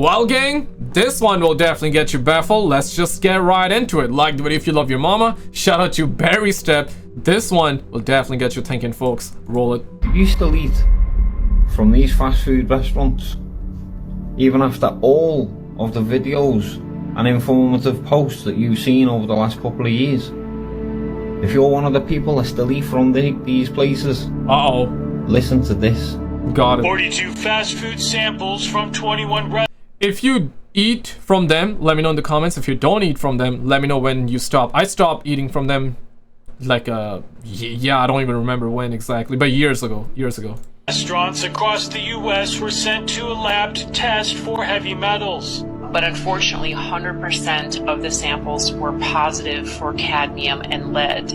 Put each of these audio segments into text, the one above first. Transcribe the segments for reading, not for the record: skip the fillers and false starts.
Well, gang, this one will definitely get you baffled. Let's just get right into it. Like the video if you love your mama. Shout out to Barry Step. This one will definitely get you thinking, folks. Roll it. You still eat from these fast food restaurants, even after all of the videos and informative posts that you've seen over the last couple of years. If you're one of the people that still eat from these places, listen to this. Got it. 42 fast food samples from 21 restaurants. If you eat from them, let me know in the comments. If you don't eat from them, let me know when you stop. I stopped eating from them like yeah, I don't even remember when exactly, but years ago. Restaurants across the US were sent to a lab to test for heavy metals. But unfortunately, 100% of the samples were positive for cadmium and lead.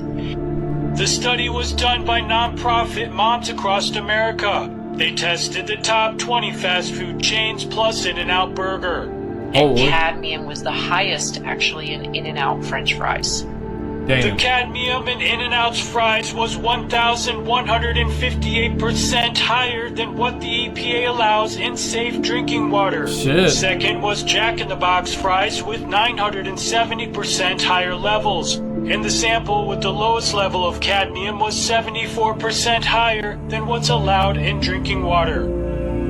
The study was done by nonprofit Moms Across America. They tested the top 20 fast food chains plus In-N-Out Burger. And cadmium was the highest actually in In-N-Out French fries. Damn. The cadmium in In-N-Out's fries was 1,158% higher than what the EPA allows in safe drinking water. Shit. Second was Jack in the Box fries with 970% higher levels. And the sample with the lowest level of cadmium was 74% higher than what's allowed in drinking water.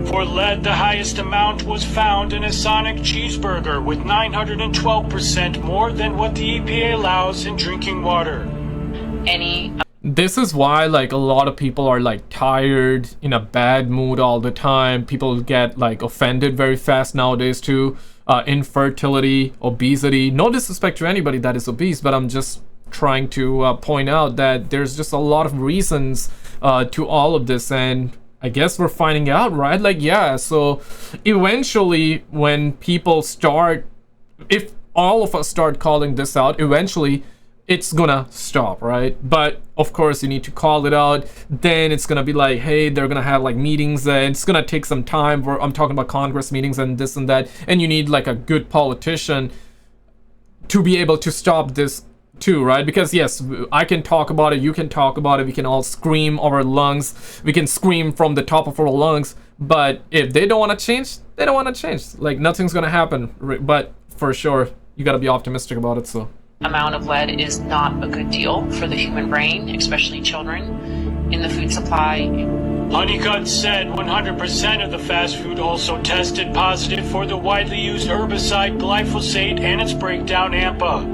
For lead, the highest amount was found in a Sonic cheeseburger with 912% more than what the EPA allows in drinking water. This is why like a lot of people are like tired, in a bad mood all the time. People get like offended very fast nowadays too. Infertility, obesity. No disrespect to anybody that is obese, but I'm just trying to point out that there's just a lot of reasons to all of this, and I guess we're finding out, right? Like, yeah, so eventually when people start, if all of us start calling this out, eventually it's gonna stop, right? But of course you need to call it out. Then it's gonna be like, hey, they're gonna have like meetings, and it's gonna take some time. I'm talking about Congress meetings and this and that, and you need like a good politician to be able to stop this too, right? Because yes, I can talk about it, you can talk about it, we can all scream our lungs, we can scream from the top of our lungs, but if they don't want to change, they don't want to change. Like, nothing's gonna happen. But for sure you got to be optimistic about it. So amount of lead is not a good deal for the human brain, especially children, in the food supply. Honeycutt said 100% of the fast food also tested positive for the widely used herbicide glyphosate and its breakdown AMPA.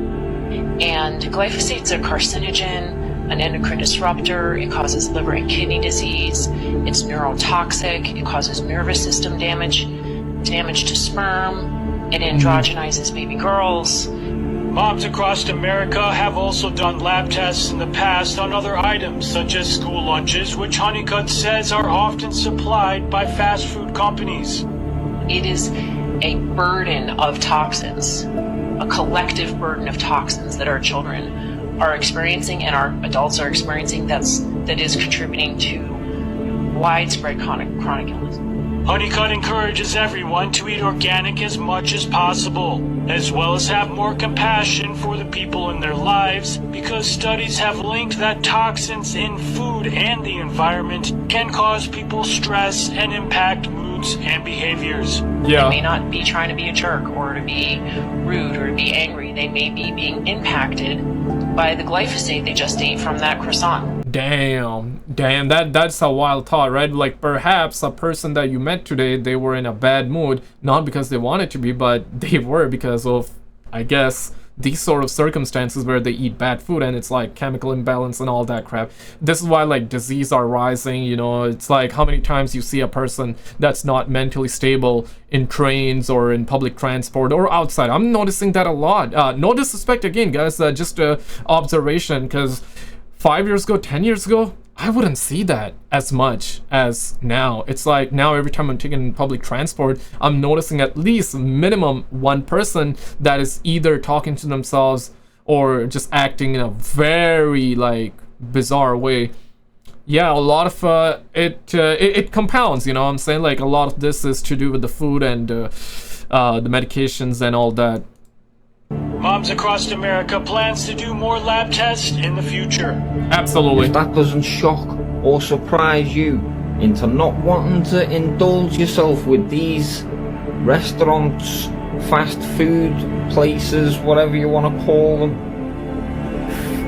And glyphosate's a carcinogen, an endocrine disruptor. It causes liver and kidney disease. It's neurotoxic. It causes nervous system damage to sperm. It androgenizes baby girls. Moms Across America have also done lab tests in the past on other items, such as school lunches, which Honeycutt says are often supplied by fast food companies. It is a burden of toxins, a collective burden of toxins that our children are experiencing and our adults are experiencing that is contributing to widespread chronic illness. Honeycutt encourages everyone to eat organic as much as possible, as well as have more compassion for the people in their lives, because studies have linked that toxins in food and the environment can cause people stress and impact moods and behaviors. yeah, They may not be trying to be a jerk or to be rude or to be angry. They may be being impacted by the glyphosate they just ate from that croissant. damn, that's a wild thought, right? Like, perhaps a person that you met today, they were in a bad mood, not because they wanted to be, but they were because of, I guess, these sort of circumstances where they eat bad food, and it's like chemical imbalance and all that crap. This is why like disease are rising, you know. It's like how many times you see a person that's not mentally stable in trains or in public transport or outside. I'm noticing that a lot. No disrespect again, guys, just observation, because 5 years ago, 10 years ago, I wouldn't see that as much as now. It's like now every time I'm taking public transport, I'm noticing at least minimum one person that is either talking to themselves or just acting in a very like bizarre way. Yeah, a lot of it compounds, you know what I'm saying? Like, a lot of this is to do with the food and the medications and all that. Moms Across America plans to do more lab tests in the future. Absolutely. If that doesn't shock or surprise you into not wanting to indulge yourself with these restaurants, fast food places, whatever you want to call them,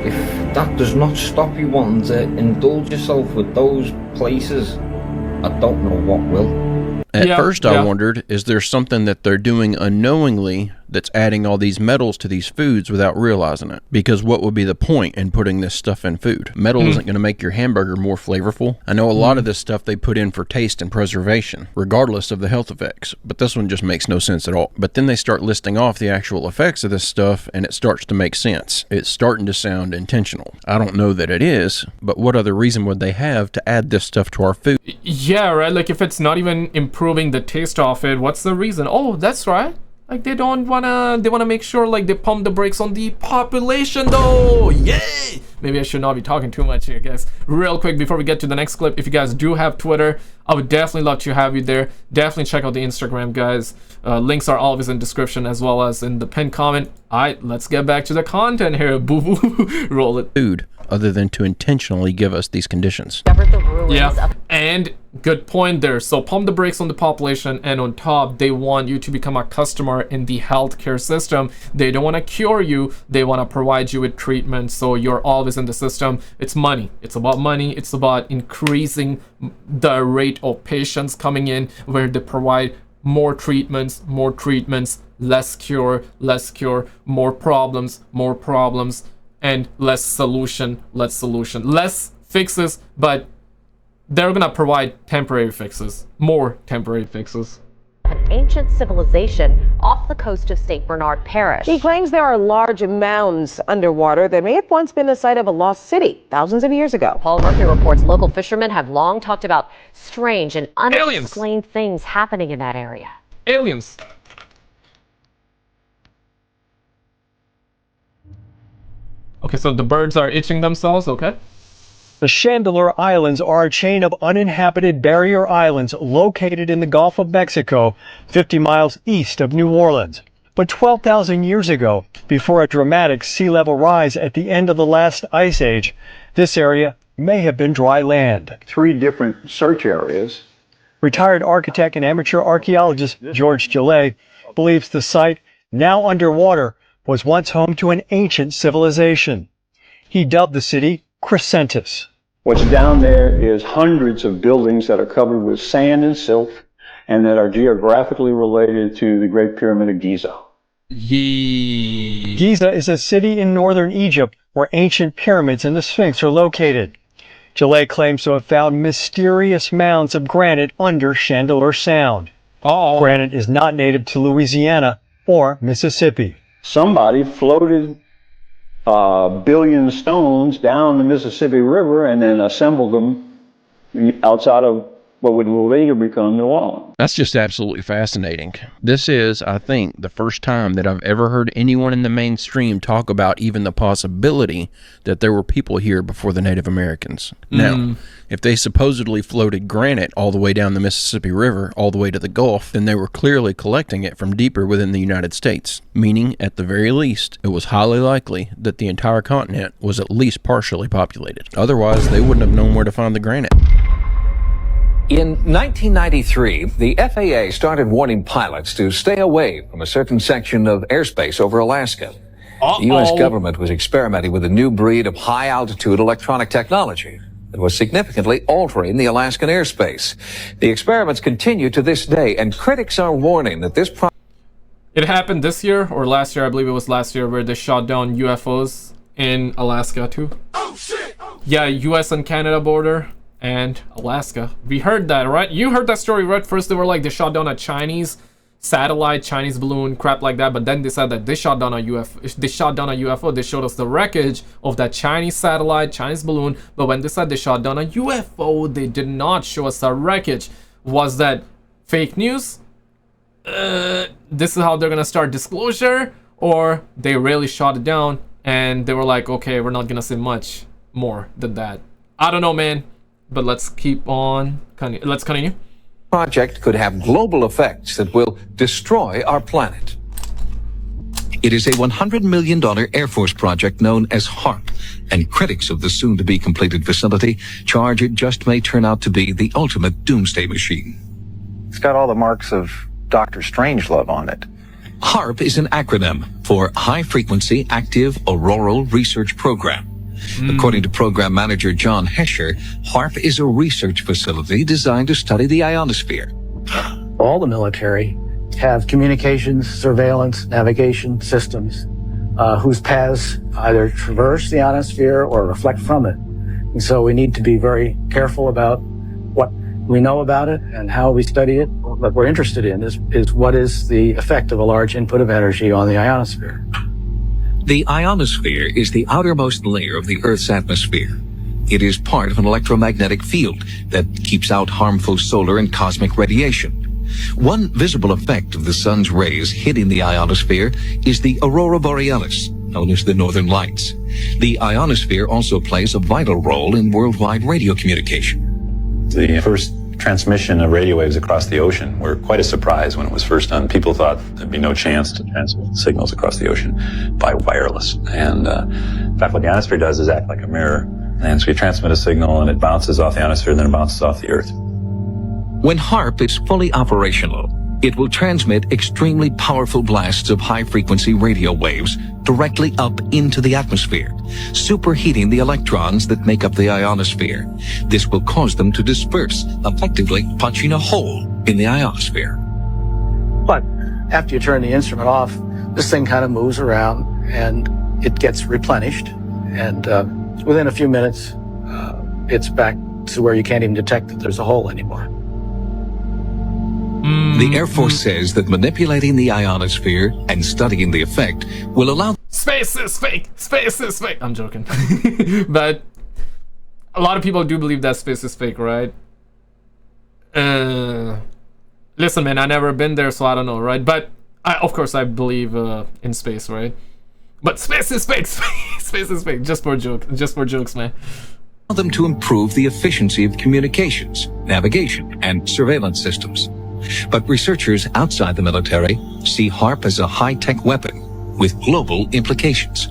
if that does not stop you wanting to indulge yourself with those places, I don't know what will. At first I wondered, is there something that they're doing unknowingly that's adding all these metals to these foods without realizing it? Because what would be the point in putting this stuff in food? Metal isn't going to make your hamburger more flavorful. I know a lot of this stuff they put in for taste and preservation, regardless of the health effects, but this one just makes no sense at all. But then they start listing off the actual effects of this stuff, and it starts to make sense. It's starting to sound intentional. I don't know that it is, but what other reason would they have to add this stuff to our food? Yeah, right? Like, if it's not even improving the taste of it, what's the reason? Oh, that's right. Like, they wanna make sure, like, they pump the brakes on the population, though. Yay! Maybe I should not be talking too much here, guys. Real quick, before we get to the next clip, if you guys do have Twitter, I would definitely love to have you there. Definitely check out the Instagram, guys. Links are always in description as well as in the pinned comment. Alright, let's get back to the content here. Boo-boo. Roll it. Food, other than to intentionally give us these conditions. Yeah, and good point there. So pump the brakes on the population, and on top, they want you to become a customer in the healthcare system. They don't want to cure you. They want to provide you with treatment, so you're always in the system. It's money. It's about money. It's about increasing the rate of patients coming in, where they provide more treatments, less cure, more problems, and less solution, less fixes, but they're gonna provide temporary fixes, more temporary fixes. An ancient civilization off the coast of St. Bernard Parish. He claims there are large mounds underwater that may have once been the site of a lost city thousands of years ago. Paul Murphy reports local fishermen have long talked about strange and unexplained things happening in that area. Aliens. Okay, so the birds are itching themselves, okay? The Chandeleur Islands are a chain of uninhabited barrier islands located in the Gulf of Mexico, 50 miles east of New Orleans. But 12,000 years ago, before a dramatic sea level rise at the end of the last ice age, this area may have been dry land. 3 different search areas. Retired architect and amateur archaeologist George Gillet believes the site, now underwater, was once home to an ancient civilization. He dubbed the city Centus. What's down there is hundreds of buildings that are covered with sand and silt and that are geographically related to the Great Pyramid of Giza. Giza is a city in northern Egypt where ancient pyramids and the Sphinx are located. Gillet claims to have found mysterious mounds of granite under Chandeleur Sound. Granite is not native to Louisiana or Mississippi. Somebody floated billion stones down the Mississippi River and then assembled them outside of what would later become New Orleans. That's just absolutely fascinating. This is, I think, the first time that I've ever heard anyone in the mainstream talk about even the possibility that there were people here before the Native Americans. Now, if they supposedly floated granite all the way down the Mississippi River, all the way to the Gulf, then they were clearly collecting it from deeper within the United States, meaning, at the very least, it was highly likely that the entire continent was at least partially populated. Otherwise, they wouldn't have known where to find the granite. In 1993, the FAA started warning pilots to stay away from a certain section of airspace over Alaska. The U.S. government was experimenting with a new breed of high-altitude electronic technology that was significantly altering the Alaskan airspace. The experiments continue to this day, and critics are warning that this It happened this year, or last year, I believe it was last year, where they shot down UFOs in Alaska too. Oh shit! Yeah, U.S. and Canada border. And Alaska. We heard that, right? You heard that story, right? First they were like, they shot down a Chinese satellite, Chinese balloon, crap like that. But then they said that they shot down a UFO. They shot down a UFO. They showed us the wreckage of that Chinese satellite, Chinese balloon. But when they said they shot down a UFO, they did not show us the wreckage. Was that fake news? This is how they're gonna start disclosure? Or they really shot it down and they were like, okay, we're not gonna say much more than that. I don't know, man. But let's keep on. Let's continue. Project could have global effects that will destroy our planet. It is a $100 million Air Force project known as HAARP, and critics of the soon-to-be completed facility charge it just may turn out to be the ultimate doomsday machine. It's got all the marks of Dr. Strangelove on it. HAARP is an acronym for High Frequency Active Auroral Research Program. According to program manager John Hesher, HAARP is a research facility designed to study the ionosphere. All the military have communications, surveillance, navigation systems whose paths either traverse the ionosphere or reflect from it. And so we need to be very careful about what we know about it and how we study it. What we're interested in is what is the effect of a large input of energy on the ionosphere. The ionosphere is the outermost layer of the Earth's atmosphere. It is part of an electromagnetic field that keeps out harmful solar and cosmic radiation. One visible effect of the sun's rays hitting the ionosphere is the aurora borealis, known as the northern lights. The ionosphere also plays a vital role in worldwide radio communication. The first transmission of radio waves across the ocean were quite a surprise when it was first done. People thought there'd be no chance to transmit signals across the ocean by wireless. And in fact, what the ionosphere does is act like a mirror. And so you transmit a signal and it bounces off the ionosphere and then it bounces off the Earth. When HAARP is fully operational, it will transmit extremely powerful blasts of high-frequency radio waves directly up into the atmosphere, superheating the electrons that make up the ionosphere. This will cause them to disperse, effectively punching a hole in the ionosphere. But after you turn the instrument off, this thing kind of moves around and it gets replenished. And within a few minutes, it's back to where you can't even detect that there's a hole anymore. The Air Force says that manipulating the ionosphere and studying the effect will allow... Space is fake! Space is fake! I'm joking. But a lot of people do believe that space is fake, right? Listen, man, I've never been there, so I don't know, right? But, of course, I believe in space, right? But space is fake! Space is fake! Just for jokes, man. ...them to improve the efficiency of communications, navigation, and surveillance systems. But researchers outside the military see HAARP as a high-tech weapon with global implications.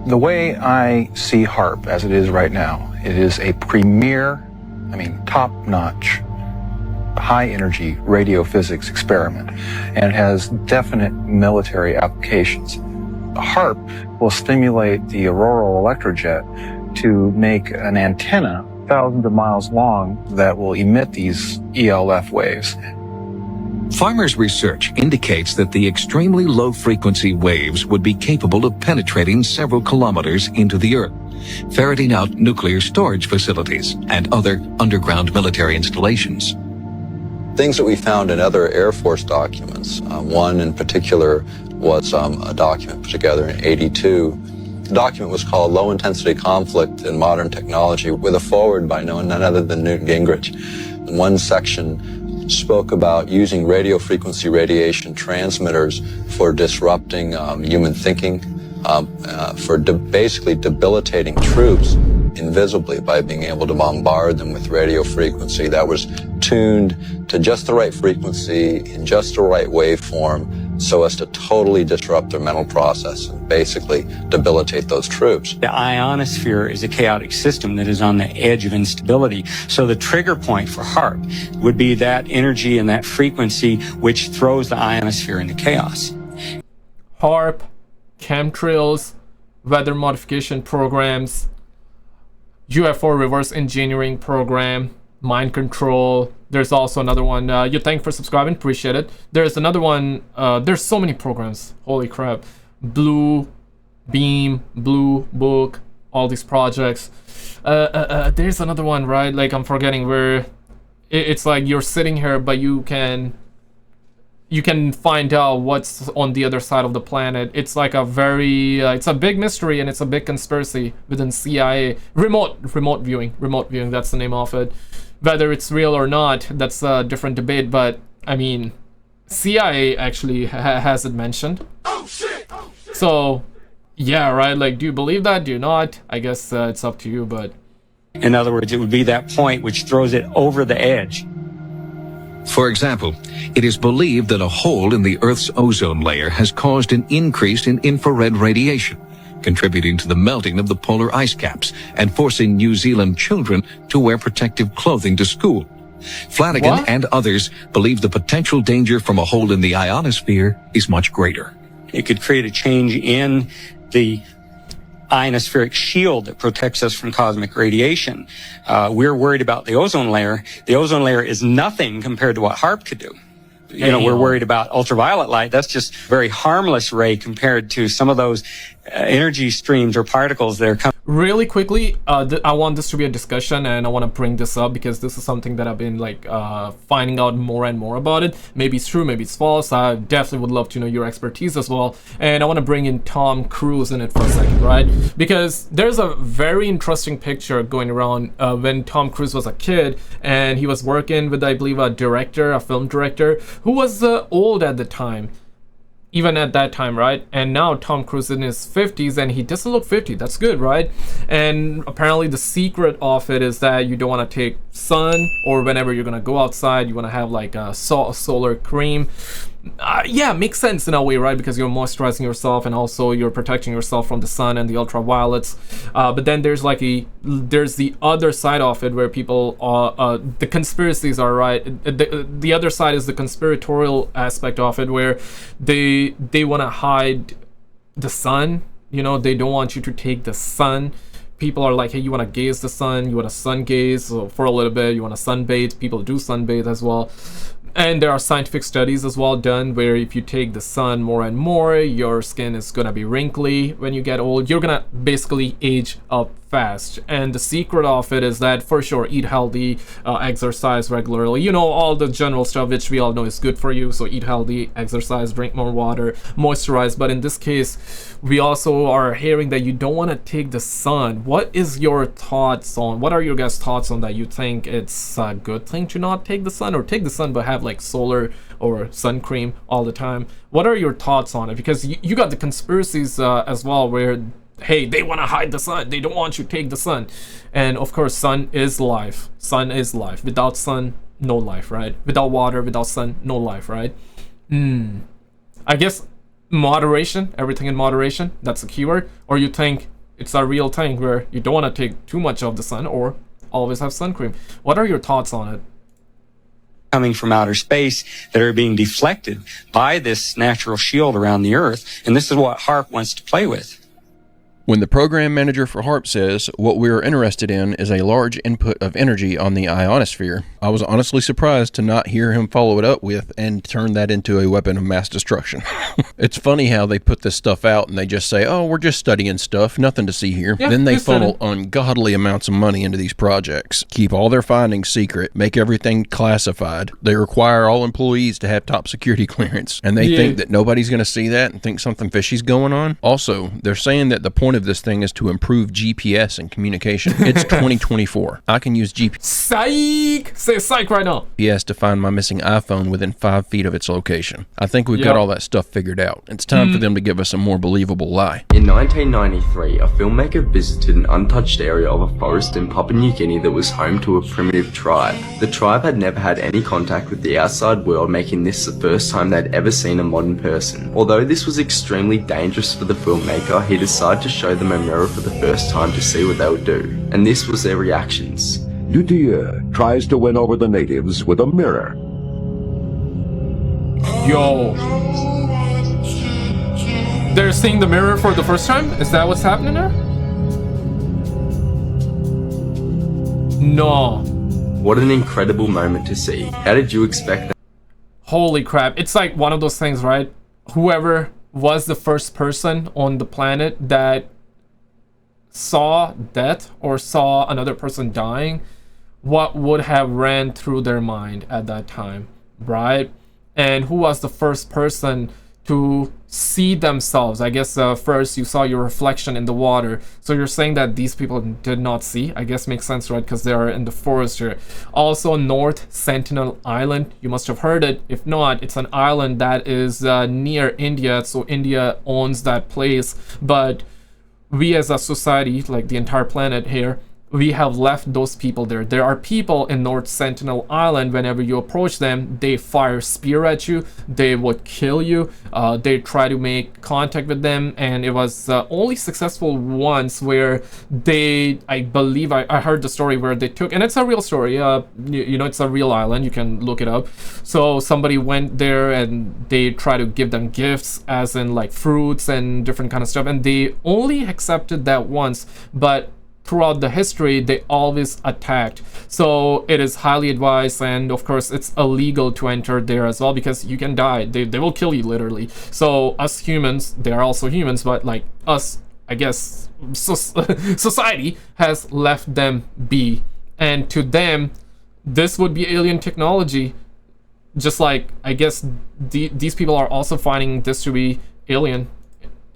The way I see HAARP as it is right now, it is a premier, top-notch, high-energy radio physics experiment, and it has definite military applications. HAARP will stimulate the auroral electrojet to make an antenna thousands of miles long that will emit these ELF waves. Farmers' research indicates that the extremely low-frequency waves would be capable of penetrating several kilometers into the Earth, ferreting out nuclear storage facilities and other underground military installations. Things that we found in other Air Force documents, one in particular was a document put together in '82. The document was called Low Intensity Conflict in Modern Technology, with a foreword by none other than Newt Gingrich. And one section spoke about using radio frequency radiation transmitters for disrupting human thinking, for basically debilitating troops invisibly by being able to bombard them with radio frequency that was tuned to just the right frequency in just the right waveform so as to totally disrupt their mental process and basically debilitate those troops. The ionosphere is a chaotic system that is on the edge of instability. So the trigger point for HAARP would be that energy and that frequency which throws the ionosphere into chaos. HAARP, chemtrails, weather modification programs, UFO reverse engineering program, mind control. There's also another one. You thank for subscribing, appreciate it. There's another one. There's so many programs. Holy crap! Blue Beam, Blue Book, all these projects. There's another one, right? Like I'm forgetting where. It's like you're sitting here, but you can find out what's on the other side of the planet. It's like a very, it's a big mystery and it's a big conspiracy within CIA. Remote viewing, that's the name of it. Whether it's real or not, that's a different debate, but I mean, CIA actually has it mentioned. Oh shit! So, yeah, right, like, do you believe that, do you not? I guess it's up to you, but... In other words, it would be that point which throws it over the edge. For example, it is believed that a hole in the Earth's ozone layer has caused an increase in infrared radiation, contributing to the melting of the polar ice caps and forcing New Zealand children to wear protective clothing to school. Flanagan What? and others believe the potential danger from a hole in the ionosphere is much greater. It could create a change in the ionospheric shield that protects us from cosmic radiation. We're worried about the ozone layer. The ozone layer is nothing compared to what HAARP could do. You know, we're worried about ultraviolet light. That's just a very harmless ray compared to some of those energy streams or particles that are coming. Really quickly, I want this to be a discussion, and I want to bring this up because this is something that I've been like finding out more and more about it. Maybe it's true, maybe it's false. I definitely would love to know your expertise as well. And I want to bring in Tom Cruise in it for a second, right? Because there's a very interesting picture going around when Tom Cruise was a kid, and he was working with, I believe, a director, a film director, who was old at the time. Even at that time, right? And now Tom Cruise in his 50s, and he doesn't look 50. That's good, right? And apparently the secret of it is that you don't want to take sun, or whenever you're gonna go outside, you want to have like a solar cream. Yeah, makes sense in a way, right? Because you're moisturizing yourself, and also you're protecting yourself from the sun and the ultraviolets. But then there's like there's the other side of it where people the conspiracies are, right? The other side is the conspiratorial aspect of it, where they want to hide the sun. You know, they don't want you to take the sun. People are like, hey, you want to gaze the sun, you want to sun gaze so for a little bit, you want to sunbathe. People do sunbathe as well. And there are scientific studies as well done where if you take the sun more and more, your skin is gonna be wrinkly when you get old. You're gonna basically age up fast. And the secret of it is that, for sure, eat healthy, exercise regularly, you know, all the general stuff which we all know is good for you. So eat healthy, exercise, drink more water, moisturize. But in this case, we also are hearing that you don't want to take the sun. What is your thoughts on, what are your guys' thoughts on that? You think it's a good thing to not take the sun, or take the sun but have like solar or sun cream all the time? What are your thoughts on it? Because you got the conspiracies as well, where hey, they want to hide the sun, they don't want you to take the sun. And of course, sun is life. Sun is life. Without sun, no life, right? Without water, without sun, no life, right? I guess moderation, everything in moderation, that's a keyword. Or you think it's a real thing where you don't want to take too much of the sun, or always have sun cream? What are your thoughts on it? Coming from outer space that are being deflected by this natural shield around the Earth. And this is what HAARP wants to play with. When the program manager for HAARP says what we are interested in is a large input of energy on the ionosphere, I was honestly surprised to not hear him follow it up with and turn that into a weapon of mass destruction. It's funny how they put this stuff out and they just say, oh, we're just studying stuff, nothing to see here. Yeah, then they funnel ungodly amounts of money into these projects, keep all their findings secret, make everything classified. They require all employees to have top security clearance, and they think that nobody's going to see that and think something fishy's going on. Also, they're saying that the point of this thing is to improve GPS and communication. It's 2024. I can use GPS. Psych! Say psych right now. GPS to find my missing iPhone within 5 feet of its location. I think we've got all that stuff figured out. It's time for them to give us a more believable lie. In 1993, a filmmaker visited an untouched area of a forest in Papua New Guinea that was home to a primitive tribe. The tribe had never had any contact with the outside world, making this the first time they'd ever seen a modern person. Although this was extremely dangerous for the filmmaker, he decided to show them a mirror for the first time to see what they would do. And this was their reactions. Dutier tries to win over the natives with a mirror. Yo. They're seeing the mirror for the first time? Is that what's happening there? No. What an incredible moment to see. How did you expect that? Holy crap. It's like one of those things, right? Whoever was the first person on the planet that saw death or saw another person dying, what would have ran through their mind at that time, right? And who was the first person to see themselves? I guess first you saw your reflection in the water. So you're saying that these people did not see? I guess makes sense, right? Because they are in the forest here. Also, North Sentinel Island. You must have heard it. If not, it's an island that is near India. So India owns that place. But we as a society, like the entire planet here, we have left those people there. There are people in North Sentinel Island, whenever you approach them, they fire spear at you, they would kill you, they try to make contact with them, and it was only successful once where they, I believe, I heard the story where they took, and it's a real story, you know, it's a real island, you can look it up. So somebody went there and they try to give them gifts, as in like fruits and different kind of stuff, and they only accepted that once, but throughout the history they always attacked. So it is highly advised, and of course it's illegal to enter there as well, because you can die. They will kill you literally. So us humans, they are also humans, but like us, I guess society has left them be, and to them this would be alien technology, just like I guess these people are also finding this to be alien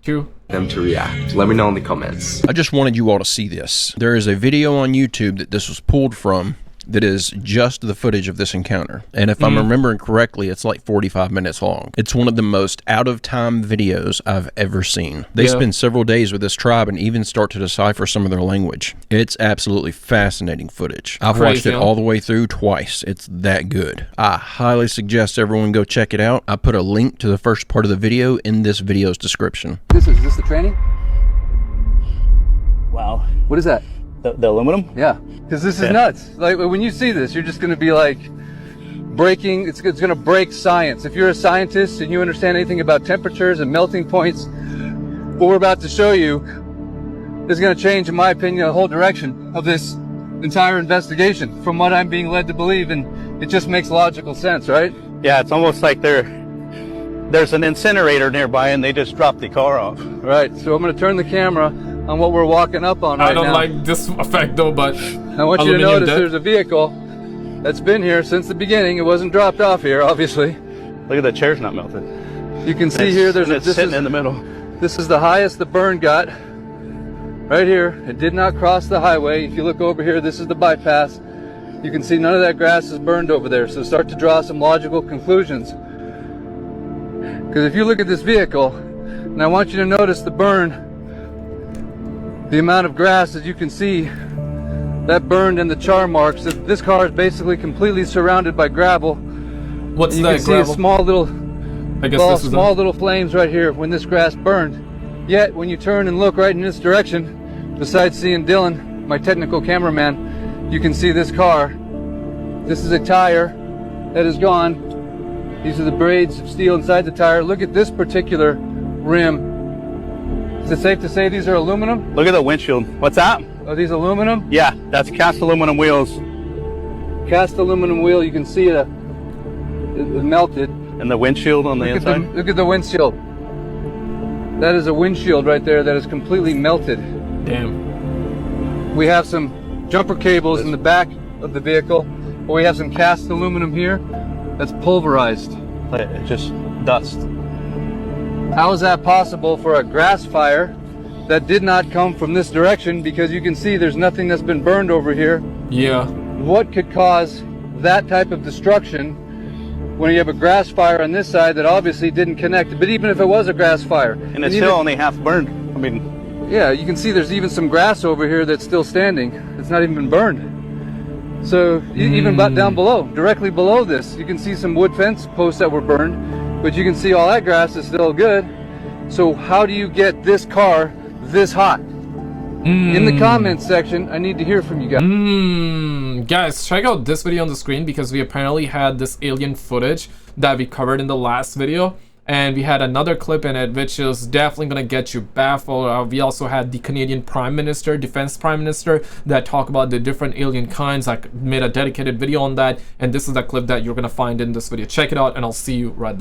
too. Them to react. Let me know in the comments. I just wanted you all to see this. There is a video on YouTube that this was pulled from that is just the footage of this encounter. And if I'm remembering correctly, it's like 45 minutes long. It's one of the most out-of-time videos I've ever seen. They spend several days with this tribe and even start to decipher some of their language. It's absolutely fascinating footage. I've watched it all the way through twice. It's that good. I highly suggest everyone go check it out. I put a link to the first part of the video in this video's description. Is this the training? Wow. What is that? The aluminum? Yeah. Because this is nuts. Like, when you see this, you're just going to be like, breaking, it's going to break science. If you're a scientist and you understand anything about temperatures and melting points, what we're about to show you is going to change, in my opinion, the whole direction of this entire investigation, from what I'm being led to believe, and it just makes logical sense, right? Yeah, it's almost like there's an incinerator nearby and they just dropped the car off. Right, so I'm going to turn the camera on what we're walking up on right now. I don't like this effect though, but I want you to notice there's a vehicle that's been here since the beginning. It wasn't dropped off here, obviously. Look at the chair's not melted. You can see here it's sitting in the middle. This is the highest the burn got. Right here. It did not cross the highway. If you look over here, this is the bypass. You can see none of that grass is burned over there. So start to draw some logical conclusions. Because if you look at this vehicle, and I want you to notice the burn, the amount of grass that you can see that burned and the char marks. This car is basically completely surrounded by gravel. What's that? You can see a small little, small little flames right here when this grass burned. Yet when you turn and look right in this direction, besides seeing Dylan, my technical cameraman, you can see this car. This is a tire that is gone. These are the braids of steel inside the tire. Look at this particular rim. Is it safe to say these are aluminum? Look at the windshield. What's that? Are these aluminum? Yeah, that's cast aluminum wheels. Cast aluminum wheel, you can see it melted. And the windshield on the inside? Look at the windshield. That is a windshield right there that is completely melted. Damn. We have some jumper cables in the back of the vehicle, or we have some cast aluminum here that's pulverized. It's just dust. How is that possible for a grass fire that did not come from this direction? Because you can see there's nothing that's been burned over here. Yeah. What could cause that type of destruction when you have a grass fire on this side that obviously didn't connect? But even if it was a grass fire, and it's still only half burned. I mean, yeah, you can see there's even some grass over here that's still standing. It's not even been burned. So even down below, directly below this, you can see some wood fence posts that were burned. But you can see all that grass is still good. So how do you get this car this hot? In the comments section, I need to hear from you guys. Guys, check out this video on the screen, because we apparently had this alien footage that we covered in the last video. And we had another clip in it, which is definitely going to get you baffled. We also had the Canadian Prime Minister, Defense Prime Minister, that talk about the different alien kinds. I made a dedicated video on that. And this is the clip that you're going to find in this video. Check it out, and I'll see you right there.